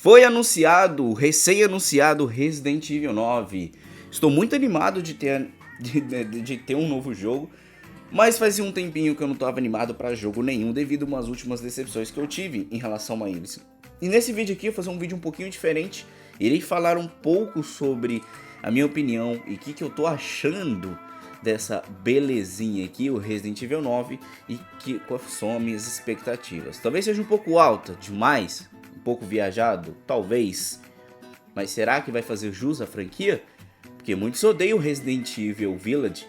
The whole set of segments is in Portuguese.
Foi anunciado, recém-anunciado Resident Evil 9. Estou muito animado de ter um novo jogo, mas fazia um tempinho que eu não estava animado para jogo nenhum devido a umas últimas decepções que eu tive em relação a eles. E nesse vídeo aqui eu vou fazer um vídeo um pouquinho diferente, irei falar um pouco sobre a minha opinião e o que eu tô achando dessa belezinha aqui, o Resident Evil 9, e quais são as minhas expectativas. Talvez seja um pouco alta demais, um pouco viajado, talvez, mas será que vai fazer jus à franquia? Porque muitos odeiam Resident Evil Village,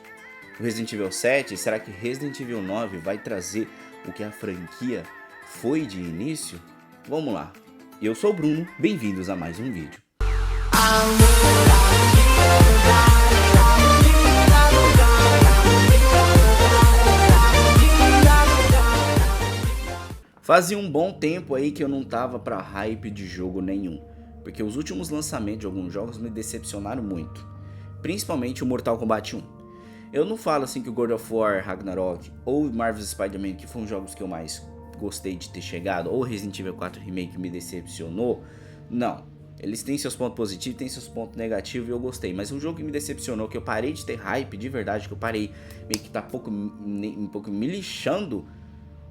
o Resident Evil 7, será que Resident Evil 9 vai trazer o que a franquia foi de início? Vamos lá, eu sou o Bruno, bem-vindos a mais um vídeo. Fazia um bom tempo aí que eu não tava pra hype de jogo nenhum, porque os últimos lançamentos de alguns jogos me decepcionaram muito, principalmente o Mortal Kombat 1. Eu não falo assim que o God of War, Ragnarok ou Marvel's Spider-Man, que foram os jogos que eu mais gostei de ter chegado, ou Resident Evil 4 Remake me decepcionou, não. Eles têm seus pontos positivos, têm seus pontos negativos e eu gostei, mas um jogo que me decepcionou, que eu parei de ter hype de verdade, que eu parei meio que tá um pouco me lixando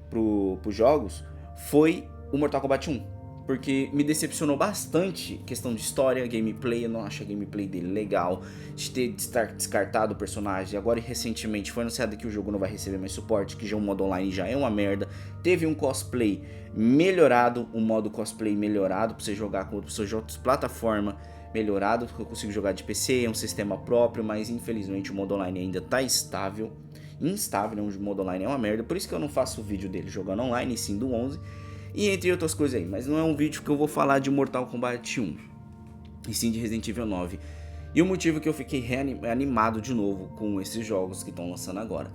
pros jogos, foi o Mortal Kombat 1. Porque me decepcionou bastante questão de história, gameplay, eu não achei a gameplay dele legal, de ter descartado o personagem. Agora recentemente foi anunciado que o jogo não vai receber mais suporte, que já o modo online já é uma merda. Teve um cosplay melhorado, um modo cosplay melhorado pra você jogar com outras pessoas de outras plataformas, melhorado, porque eu consigo jogar de PC, é um sistema próprio, mas infelizmente o modo online ainda tá instável, né? O modo online é uma merda, por isso que eu não faço vídeo dele jogando online, sim do 11. E entre outras coisas aí, mas não é um vídeo que eu vou falar de Mortal Kombat 1, e sim de Resident Evil 9. E o motivo que eu fiquei animado de novo com esses jogos que estão lançando agora.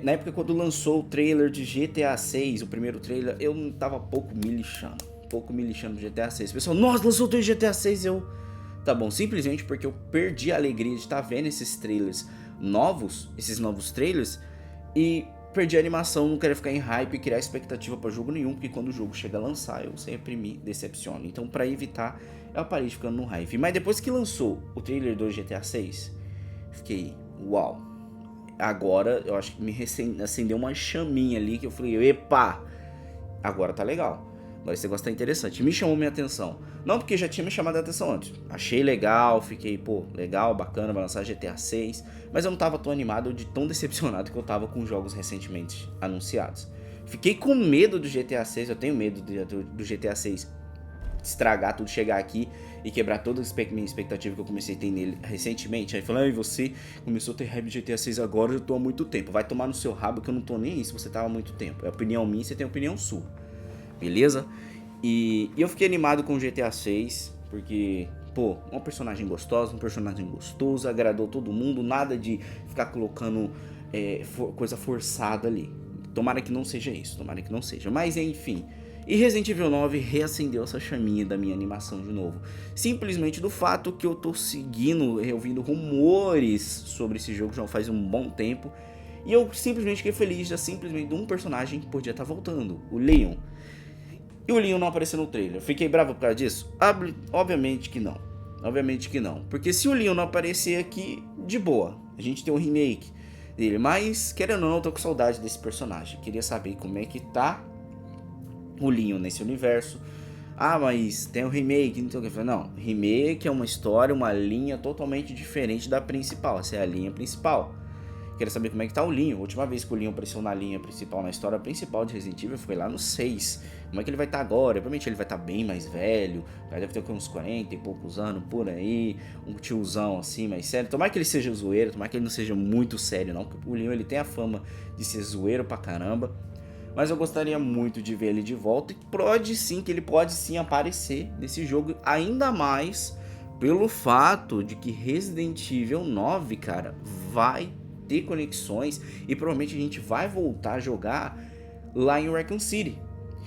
Na época quando lançou o trailer de GTA 6, o primeiro trailer, eu tava pouco me lixando do GTA 6. O pessoal, nossa, lançou o trailer de GTA 6, tá bom, simplesmente porque eu perdi a alegria de estar vendo esses trailers novos, esses novos trailers, e perdi a animação, não quero ficar em hype e criar expectativa pra jogo nenhum, porque quando o jogo chega a lançar, eu sempre me decepciono. Então, pra evitar, eu parei ficando no hype. Mas depois que lançou o trailer do GTA 6, fiquei, uau. Agora, eu acho que me acendeu uma chaminha ali, que eu falei, epa, agora tá legal. Agora esse negócio tá interessante, me chamou minha atenção. Não porque já tinha me chamado a atenção antes. Achei legal, fiquei, pô, legal, bacana, vai lançar GTA 6. Mas eu não tava tão animado, de tão decepcionado que eu tava com jogos recentemente anunciados. Fiquei com medo do GTA 6, eu tenho medo do GTA 6 estragar tudo, chegar aqui e quebrar toda a minha expectativa que eu comecei a ter nele recentemente. Aí falando, você começou a ter hype de GTA 6 agora, eu tô há muito tempo. Vai tomar no seu rabo que eu não tô nem aí se você tava há muito tempo. É opinião minha, você tem opinião sua. Beleza? E eu fiquei animado com o GTA 6, porque, pô, uma personagem gostosa, um personagem gostoso, agradou todo mundo, nada de ficar colocando coisa forçada ali. Tomara que não seja isso, tomara que não seja, mas enfim. E Resident Evil 9 reacendeu essa chaminha da minha animação de novo. Simplesmente do fato que eu tô ouvindo rumores sobre esse jogo já faz um bom tempo. E eu simplesmente fiquei feliz, simplesmente de um personagem que podia estar voltando, o Leon. E o Leon não apareceu no trailer. Fiquei bravo por causa disso? Obviamente que não. Obviamente que não. Porque se o Leon não aparecer aqui, de boa. A gente tem um remake dele. Mas, querendo ou não, eu tô com saudade desse personagem. Queria saber como é que tá o Leon nesse universo. Ah, mas tem um remake, não sei o que. Não, remake é uma história, uma linha totalmente diferente da principal. Essa é a linha principal. Quero saber como é que tá o Leon. A última vez que o Leon apareceu na linha principal, na história principal de Resident Evil, foi lá no 6. Como é que ele vai estar agora? Provavelmente ele vai estar bem mais velho. Deve ter uns 40 e poucos anos por aí. Um tiozão assim, mais sério. Tomara que ele seja zoeiro, tomara que ele não seja muito sério não. Porque o Leon ele tem a fama de ser zoeiro pra caramba. Mas eu gostaria muito de ver ele de volta. E ele pode sim aparecer nesse jogo. Ainda mais pelo fato de que Resident Evil 9, cara, vai ter conexões e provavelmente a gente vai voltar a jogar lá em Raccoon City.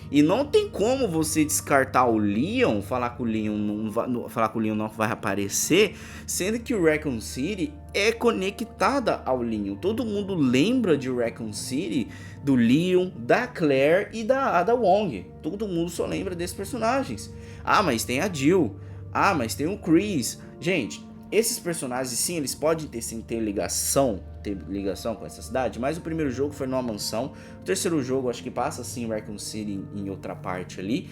E não tem como você descartar o Leon, falar que o Leon não vai aparecer, sendo que o Raccoon City é conectada ao Leon. Todo mundo lembra de Raccoon City do Leon, da Claire e da Ada Wong. Todo mundo só lembra desses personagens. Ah, mas tem a Jill. Ah, mas tem o Chris. Gente, esses personagens, sim, eles podem ter ligação com essa cidade, mas o primeiro jogo foi numa mansão. O terceiro jogo, acho que passa, assim, em Raccoon City, em outra parte ali.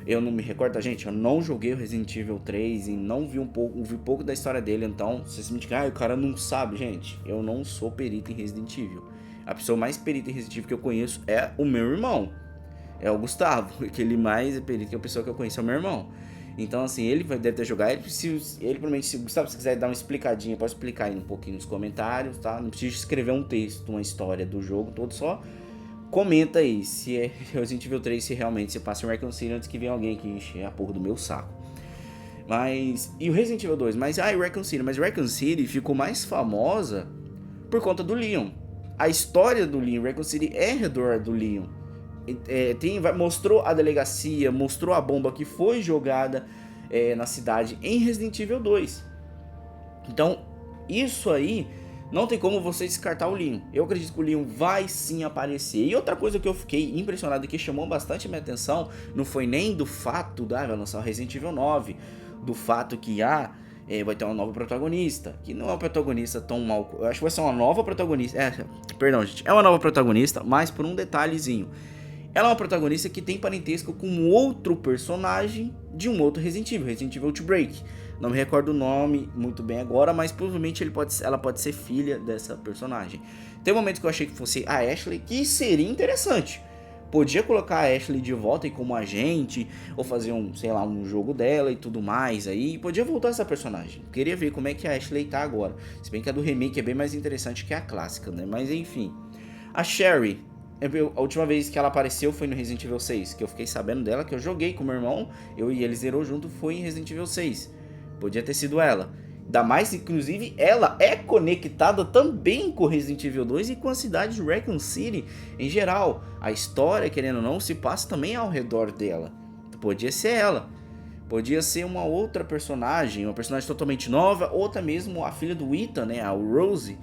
Eu não me recordo, gente, eu não joguei o Resident Evil 3 e não vi vi pouco da história dele, então, vocês me digam, o cara não sabe, gente, eu não sou perito em Resident Evil. A pessoa mais perita em Resident Evil que eu conheço é o meu irmão, é o Gustavo, que ele mais é perito que a pessoa que eu conheço é o meu irmão. Então, assim, ele deve ter jogado, ele provavelmente, se Gustavo, se quiser dar uma explicadinha, pode explicar aí um pouquinho nos comentários, tá? Não precisa escrever um texto, uma história do jogo todo, só comenta aí se é Resident Evil 3, se realmente se passa em Raccoon City antes que venha alguém que enche a porra do meu saco. Mas, e o Resident Evil 2, mas Raccoon City, mas Raccoon City ficou mais famosa por conta do Leon. A história do Leon, Raccoon City é ao redor do Leon. Mostrou a delegacia, mostrou a bomba que foi jogada na cidade em Resident Evil 2. Então, isso aí não tem como você descartar o Leon. Eu acredito que o Leon vai sim aparecer. E outra coisa que eu fiquei impressionado e que chamou bastante minha atenção, não foi nem do fato vai lançar o Resident Evil 9, do fato que vai ter uma nova protagonista, que não é um protagonista tão mal. Eu acho que vai ser uma nova protagonista. Perdão, gente. É uma nova protagonista, mas por um detalhezinho. Ela é uma protagonista que tem parentesco com outro personagem de um outro Resident Evil Outbreak. Não me recordo o nome muito bem agora, mas provavelmente ela pode ser filha dessa personagem. Tem um momento que eu achei que fosse a Ashley, que seria interessante. Podia colocar a Ashley de volta aí como agente, ou fazer um jogo dela e tudo mais aí. Podia voltar essa personagem. Queria ver como é que a Ashley tá agora. Se bem que a do remake é bem mais interessante que a clássica, né? Mas enfim. A Sherry. A última vez que ela apareceu foi no Resident Evil 6, que eu fiquei sabendo dela, que eu joguei com meu irmão, eu e ele zerou junto, foi em Resident Evil 6. Podia ter sido ela. Ainda mais, inclusive, ela é conectada também com Resident Evil 2 e com a cidade de Raccoon City em geral. A história, querendo ou não, se passa também ao redor dela. Podia ser ela. Podia ser uma outra personagem, uma personagem totalmente nova, ou até mesmo a filha do Ethan, né, a Rose,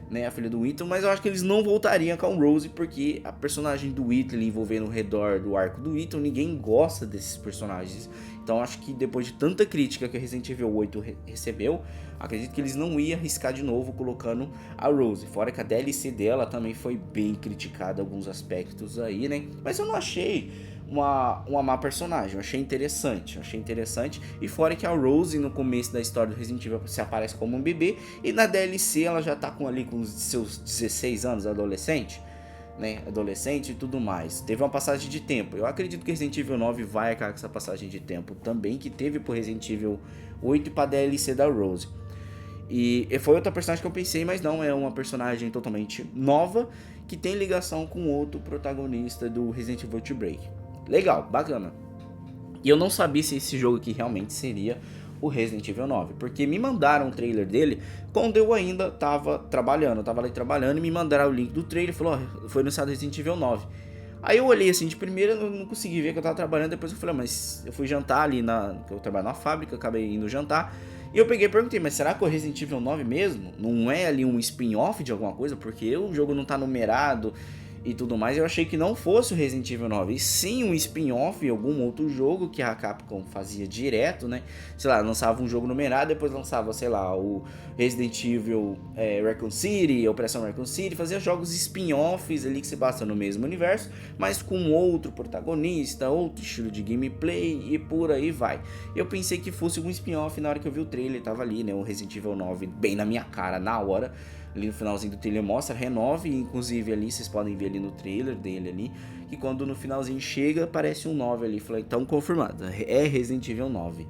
né, a filha do Ethan, mas eu acho que eles não voltariam com a Rose, porque a personagem do Ethan envolvendo ao redor do arco do Ethan, ninguém gosta desses personagens. Então acho que depois de tanta crítica que a Resident Evil 8 recebeu, acredito que eles não iam arriscar de novo colocando a Rose. Fora que a DLC dela também foi bem criticada em alguns aspectos aí, né? Mas eu não achei uma má personagem, eu achei interessante. E fora que a Rose no começo da história do Resident Evil se aparece como um bebê, e na DLC ela já tá com os seus 16 anos, adolescente, né, adolescente e tudo mais. Teve uma passagem de tempo. Eu acredito que Resident Evil 9 vai acabar com essa passagem de tempo também, que teve pro Resident Evil 8 e pra DLC da Rose. E foi outra personagem que eu pensei, mas não, é uma personagem totalmente nova, que tem ligação com outro protagonista do Resident Evil Outbreak. Legal, bacana. E eu não sabia se esse jogo aqui realmente seria o Resident Evil 9, porque me mandaram um trailer dele quando eu ainda tava trabalhando. Eu tava ali trabalhando e me mandaram o link do trailer e falou, foi anunciado Resident Evil 9. Aí eu olhei assim de primeira, não consegui ver que eu tava trabalhando, depois eu falei, mas eu fui jantar ali que eu trabalho na fábrica, acabei indo jantar. E eu peguei e perguntei, mas será que é o Resident Evil 9 mesmo? Não é ali um spin-off de alguma coisa? Porque o jogo não tá numerado e tudo mais, eu achei que não fosse o Resident Evil 9, e sim um spin-off, algum outro jogo que a Capcom fazia direto, né? Sei lá, lançava um jogo numerado, depois lançava, sei lá, o Resident Evil Raccoon City, Operação Raccoon City, fazia jogos spin-offs ali que se passam no mesmo universo, mas com outro protagonista, outro estilo de gameplay e por aí vai. Eu pensei que fosse um spin-off, na hora que eu vi o trailer, tava ali, né, o Resident Evil 9 bem na minha cara, na hora. Ali no finalzinho do trailer mostra Renove, inclusive ali vocês podem ver ali no trailer dele ali, que quando no finalzinho chega aparece um 9 ali, falei, então confirmado, é Resident Evil 9.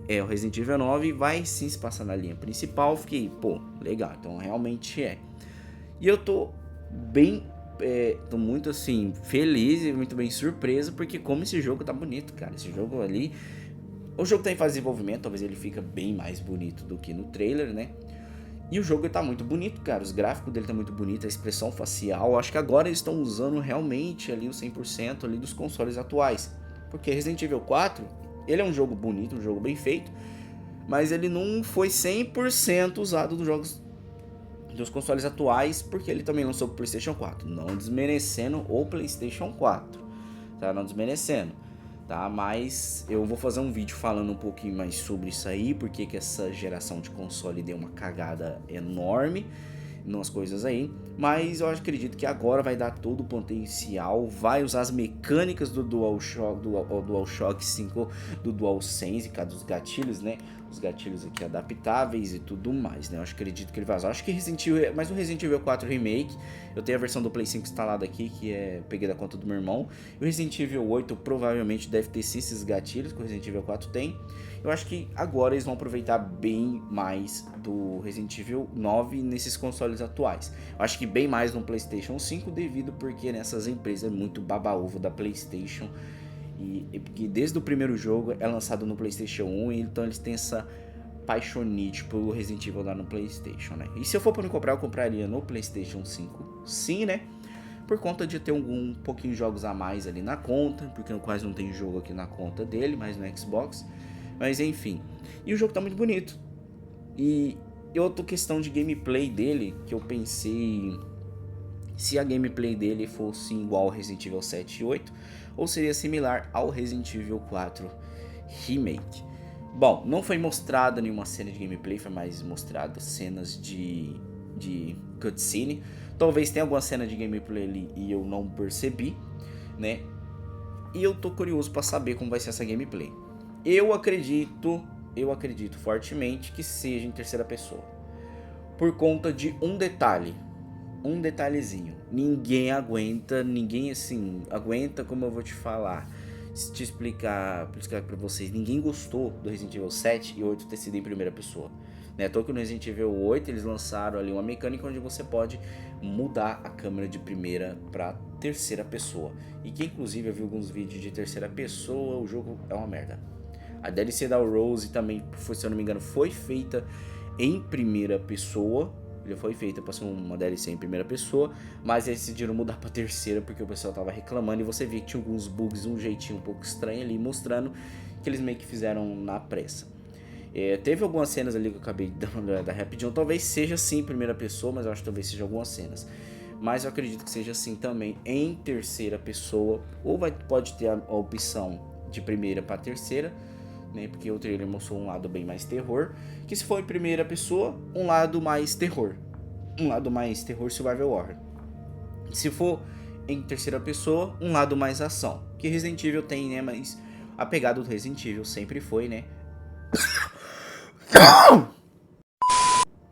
É, o Resident Evil 9 vai sim se passar na linha principal, fiquei, pô, legal, então realmente é. E eu tô muito assim, feliz e muito bem surpreso, porque como esse jogo tá bonito, cara, esse jogo ali, o jogo tá em fase de desenvolvimento, talvez ele fica bem mais bonito do que no trailer, né? E o jogo tá muito bonito, cara, os gráficos dele tá muito bonito, a expressão facial, acho que agora eles estão usando realmente ali o 100% ali dos consoles atuais. Porque Resident Evil 4, ele é um jogo bonito, um jogo bem feito, mas ele não foi 100% usado dos jogos dos consoles atuais, porque ele também lançou pro PlayStation 4. Não desmerecendo o PlayStation 4, tá? Não desmerecendo, tá? Mas eu vou fazer um vídeo falando um pouquinho mais sobre isso aí, porque que essa geração de console deu uma cagada enorme nas coisas aí, mas eu acredito que agora vai dar todo o potencial, vai usar as mecânicas do DualShock 5, do DualSense, cara, dos gatilhos, né? Os gatilhos aqui adaptáveis e tudo mais, né? Eu acredito que ele vai usar. Acho que Resident Evil, mas o Resident Evil 4 Remake, eu tenho a versão do Play 5 instalada aqui, que peguei da conta do meu irmão. E o Resident Evil 8 provavelmente deve ter sim esses gatilhos que o Resident Evil 4 tem. Eu acho que agora eles vão aproveitar bem mais do Resident Evil 9 nesses consoles atuais. Eu acho que bem mais no PlayStation 5, devido porque nessas empresas é muito baba-ovo da PlayStation. E porque desde o primeiro jogo é lançado no PlayStation 1, então eles têm essa paixonite pelo Resident Evil lá no PlayStation, né? E se eu for para me comprar, eu compraria no PlayStation 5, sim, né? Por conta de ter um pouquinho de jogos a mais ali na conta, porque quase não tem jogo aqui na conta dele, mas no Xbox. Mas enfim, e o jogo tá muito bonito. E outra questão de gameplay dele, que eu pensei se a gameplay dele fosse igual ao Resident Evil 7 e 8, ou seria similar ao Resident Evil 4 Remake. Bom, não foi mostrada nenhuma cena de gameplay, foi mais mostrada cenas de cutscene. Talvez tenha alguma cena de gameplay ali e eu não percebi, né? E eu tô curioso para saber como vai ser essa gameplay. Eu acredito fortemente que seja em terceira pessoa, por conta de um detalhezinho. Ninguém aguenta, como eu vou te falar, te explicar para vocês. Ninguém gostou do Resident Evil 7 e 8 ter sido em primeira pessoa, né? Tô que no Resident Evil 8 eles lançaram ali uma mecânica onde você pode mudar a câmera de primeira para terceira pessoa, e que inclusive eu vi alguns vídeos de terceira pessoa, o jogo é uma merda. A DLC da Rose também, se eu não me engano, foi feita em primeira pessoa. Ele foi feita para ser uma DLC em primeira pessoa, mas eles decidiram mudar para terceira porque o pessoal tava reclamando, e você via que tinha alguns bugs, um jeitinho um pouco estranho ali, mostrando que eles meio que fizeram na pressa. Teve algumas cenas ali que eu acabei dando uma olhada rapidinho, talvez seja sim em primeira pessoa, mas eu acho que talvez seja algumas cenas. Mas eu acredito que seja assim também em terceira pessoa, ou pode ter a opção de primeira para terceira, né? Porque o trailer mostrou um lado bem mais terror, que se for em primeira pessoa, um lado mais terror survival horror. Se for em terceira pessoa, um lado mais ação, que Resident Evil tem, né? Mas a pegada do Resident Evil sempre foi, né?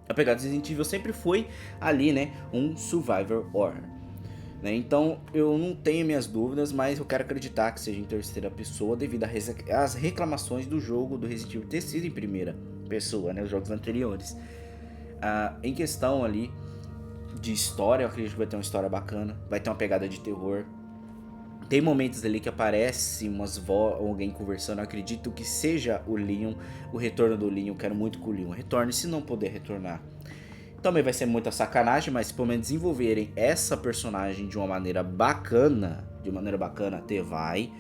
A pegada do Resident Evil sempre foi ali, né? Um survival horror, né? Então eu não tenho minhas dúvidas, mas eu quero acreditar que seja em terceira pessoa, devido às reclamações do jogo do Resident Evil ter sido em primeira pessoa, né? Os jogos anteriores. Em questão ali de história, eu acredito que vai ter uma história bacana, vai ter uma pegada de terror. Tem momentos ali que aparece alguém conversando. Eu acredito que seja o Leon, o retorno do Leon. Eu quero muito que o Leon retorne, se não puder retornar também vai ser muita sacanagem, mas se pelo menos desenvolverem essa personagem de uma maneira bacana, até vai,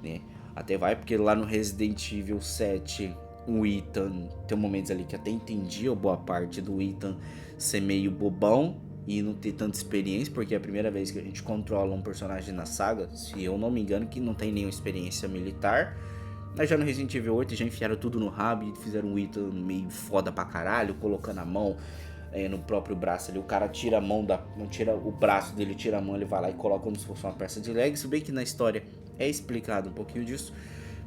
né? Até vai, porque lá no Resident Evil 7, o Ethan, tem momentos ali que até entendi a boa parte do Ethan ser meio bobão e não ter tanta experiência, porque é a primeira vez que a gente controla um personagem na saga, se eu não me engano, que não tem nenhuma experiência militar. Mas já no Resident Evil 8 já enfiaram tudo no rabo e fizeram um Ethan meio foda pra caralho, colocando a mão no próprio braço ali. O cara tira a mão não tira o braço dele, tira a mão, ele vai lá e coloca como se fosse uma peça de Lego. Se bem que na história é explicado um pouquinho disso,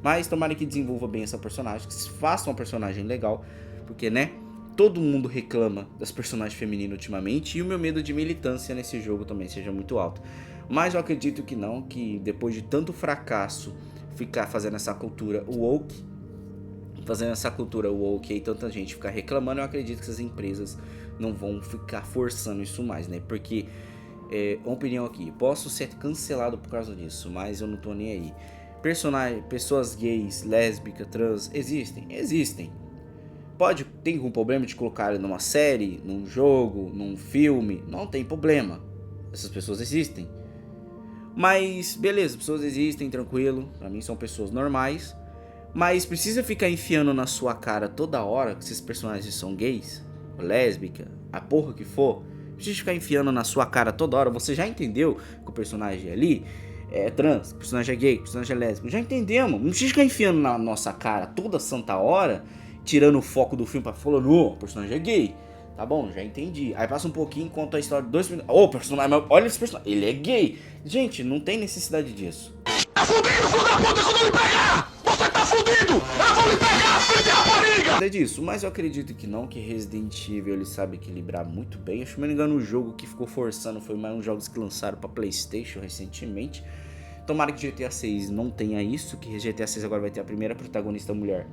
mas tomara que desenvolva bem essa personagem, que faça uma personagem legal, porque, né, todo mundo reclama das personagens femininas ultimamente, e o meu medo de militância nesse jogo também seja muito alto. Mas eu acredito que não, que depois de tanto fracasso ficar fazendo essa cultura woke, e tanta gente ficar reclamando, eu acredito que essas empresas não vão ficar forçando isso mais, né? Porque, uma opinião aqui, posso ser cancelado por causa disso, mas eu não tô nem aí. Pessoas gays, lésbicas, trans, existem. Tem algum problema de colocar numa série, num jogo, num filme? Não tem problema. Essas pessoas existem. Mas, beleza, pessoas existem, tranquilo. Pra mim são pessoas normais. Mas precisa ficar enfiando na sua cara toda hora que esses personagens são gays, lésbica, a porra que for, não precisa ficar enfiando na sua cara toda hora. Você já entendeu que o personagem ali é trans, que o personagem é gay, que o personagem é lésbico. Já entendemos. Não precisa ficar enfiando na nossa cara toda santa hora, tirando o foco do filme pra falar, não, o personagem é gay. Tá bom, já entendi. Aí passa um pouquinho, conta a história de 2 minutos. Ô, personagem, olha esse personagem, ele é gay. Gente, não tem necessidade disso. Tá fudido, filho da puta, quando eu lhe pegar! Você tá fudido! Eu vou lhe pegar, filho de rapariga! É disso, mas eu acredito que não, que Resident Evil ele sabe equilibrar muito bem. Acho que, se não me engano, o jogo que ficou forçando foi mais uns jogos que lançaram pra PlayStation recentemente. Tomara que GTA 6 não tenha isso, que GTA 6 agora vai ter a primeira protagonista mulher.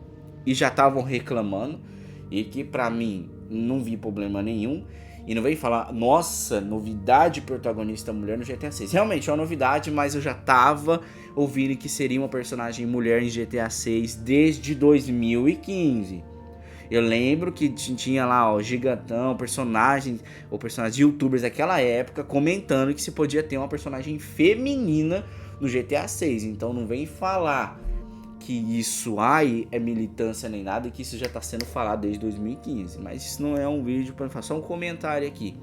E já estavam reclamando, e que pra mim não vi problema nenhum. E não vem falar, nossa, novidade protagonista mulher no GTA 6. Realmente é uma novidade, mas eu já tava ouvindo que seria uma personagem mulher em GTA 6 desde 2015. Eu lembro que tinha lá, ó, gigantão, personagens de youtubers daquela época comentando que se podia ter uma personagem feminina no GTA 6. Então não vem falar que isso aí é militância nem nada, e que isso já tá sendo falado desde 2015. Mas isso não é um vídeo para fazer, só um comentário aqui.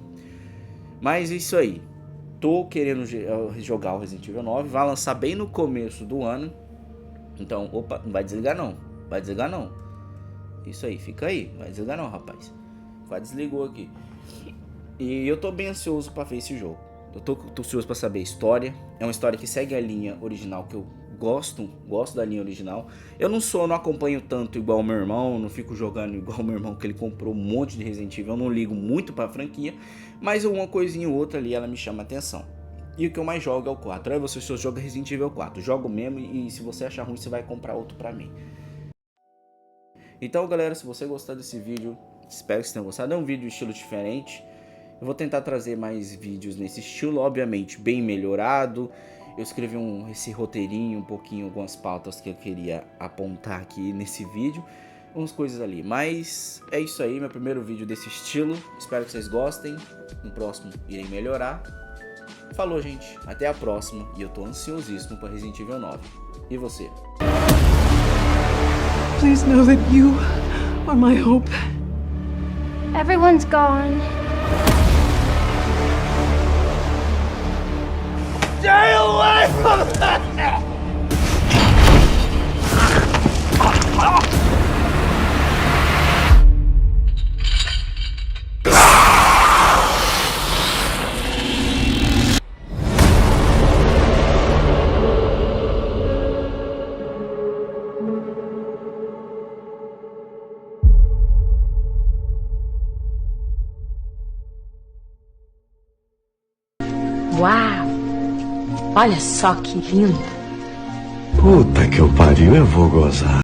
Mas isso aí. Tô querendo jogar o Resident Evil 9. Vai lançar bem no começo do ano. Então, opa, não vai desligar não. Vai desligar não. Isso aí, fica aí. Vai desligar não, rapaz. Quase desligou aqui. E eu tô bem ansioso pra ver esse jogo. Eu tô ansioso pra saber a história. É uma história que segue a linha original, que eu gosto da linha original. Eu não acompanho tanto igual o meu irmão, não fico jogando igual o meu irmão, que ele comprou um monte de Resident Evil. Eu não ligo muito pra franquia, mas uma coisinha ou outra ali ela me chama a atenção. E o que eu mais jogo é o 4. Aí você só joga Resident Evil 4. Jogo mesmo, e se você achar ruim, você vai comprar outro pra mim. Então, galera, se você gostar desse vídeo, espero que vocês tenham gostado. É um vídeo estilo diferente. Eu vou tentar trazer mais vídeos nesse estilo, obviamente bem melhorado. Eu escrevi esse roteirinho, um pouquinho, algumas pautas que eu queria apontar aqui nesse vídeo. Umas coisas ali, mas é isso aí, meu primeiro vídeo desse estilo. Espero que vocês gostem. No próximo irei melhorar. Falou, gente, até a próxima. E eu tô ansiosíssimo para Resident Evil 9. E você? Please know that you are my hope. Everyone's gone. Stay away from that! Uau! Olha só que lindo! Puta que eu pariu, eu vou gozar.